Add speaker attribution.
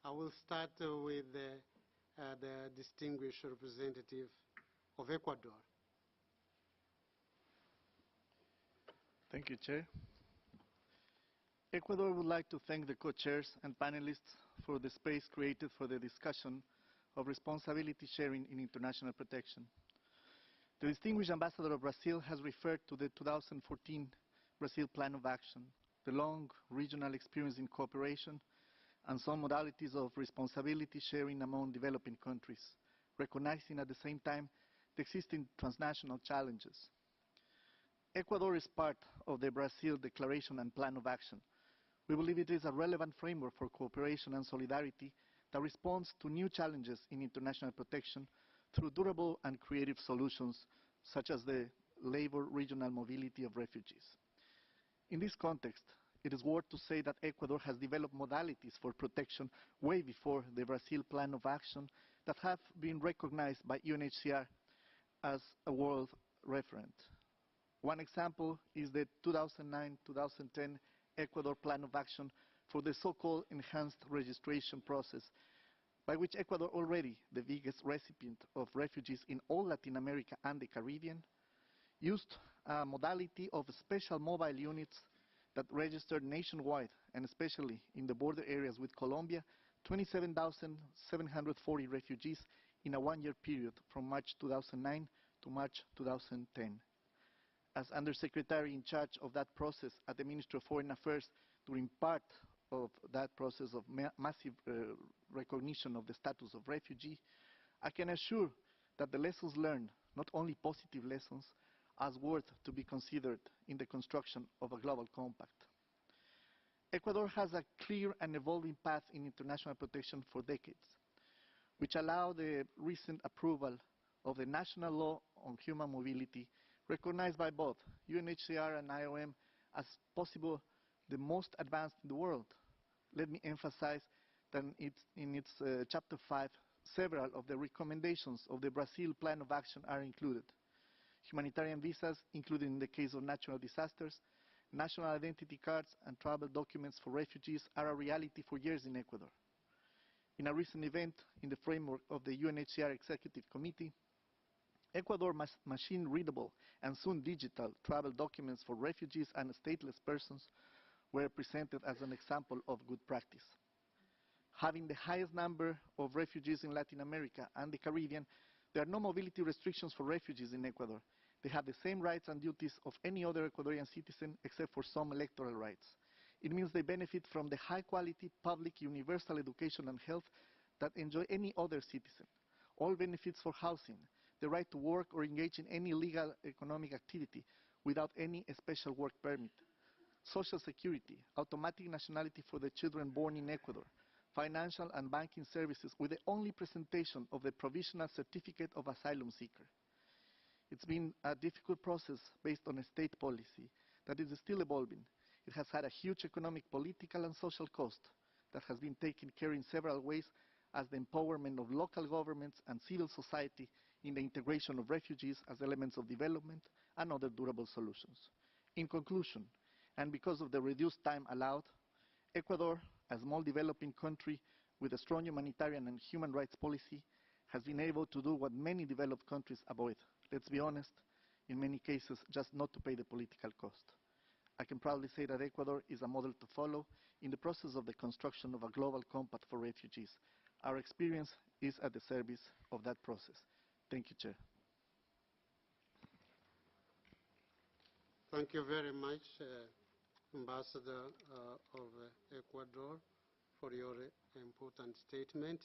Speaker 1: I will start with the distinguished representative of Ecuador.
Speaker 2: Thank you, Chair. Ecuador would like to thank the co-chairs and panelists for the space created for the discussion of responsibility sharing in international protection. The distinguished ambassador of Brazil has referred to the 2014 Brazil Plan of Action, the long regional experience in cooperation, and some modalities of responsibility sharing among developing countries, recognizing at the same time the existing transnational challenges. Ecuador is part of the Brazil Declaration and Plan of Action. We believe it is a relevant framework for cooperation and solidarity that responds to new challenges in international protection through durable and creative solutions, such as the labor regional mobility of refugees. In this context, it is worth to say that Ecuador has developed modalities for protection way before the Brazil Plan of Action that have been recognized by UNHCR as a world referent. One example is the 2009-2010 Ecuador Plan of Action for the so-called enhanced registration process, by which Ecuador, already the biggest recipient of refugees in all Latin America and the Caribbean, used a modality of special mobile units that registered nationwide, and especially in the border areas with Colombia, 27,740 refugees in a one-year period from March 2009 to March 2010. As Undersecretary in charge of that process at the Ministry of Foreign Affairs during part of that process of massive recognition of the status of refugee, I can assure that the lessons learned, not only positive lessons, are worth to be considered in the construction of a global compact. Ecuador has a clear and evolving path in international protection for decades, which allowed the recent approval of the national law on human mobility, recognized by both UNHCR and IOM as possible the most advanced in the world. Let me emphasize that in its Chapter 5, several of the recommendations of the Brazil Plan of Action are included. Humanitarian visas, including in the case of natural disasters, national identity cards and travel documents for refugees are a reality for years in Ecuador. In a recent event in the framework of the UNHCR Executive Committee, Ecuador machine-readable and soon digital travel documents for refugees and stateless persons were presented as an example of good practice. Having the highest number of refugees in Latin America and the Caribbean, there are no mobility restrictions for refugees in Ecuador. They have the same rights and duties of any other Ecuadorian citizen except for some electoral rights. It means they benefit from the high-quality public universal education and health that enjoy any other citizen. All benefits for housing, the right to work or engage in any legal economic activity without any special work permit, social security, automatic nationality for the children born in Ecuador, financial and banking services with the only presentation of the provisional certificate of asylum seeker. It's been a difficult process based on a state policy that is still evolving. It has had a huge economic, political and social cost that has been taken care in several ways, as the empowerment of local governments and civil society in the integration of refugees as elements of development and other durable solutions. In conclusion, and because of the reduced time allowed, Ecuador, a small developing country with a strong humanitarian and human rights policy, has been able to do what many developed countries avoid. Let's be honest, in many cases, just not to pay the political cost. I can proudly say that Ecuador is a model to follow in the process of the construction of a global compact for refugees. Our experience is at the service of that process. Thank you, Chair.
Speaker 1: Thank you very much, Ambassador of Ecuador, for your important statement.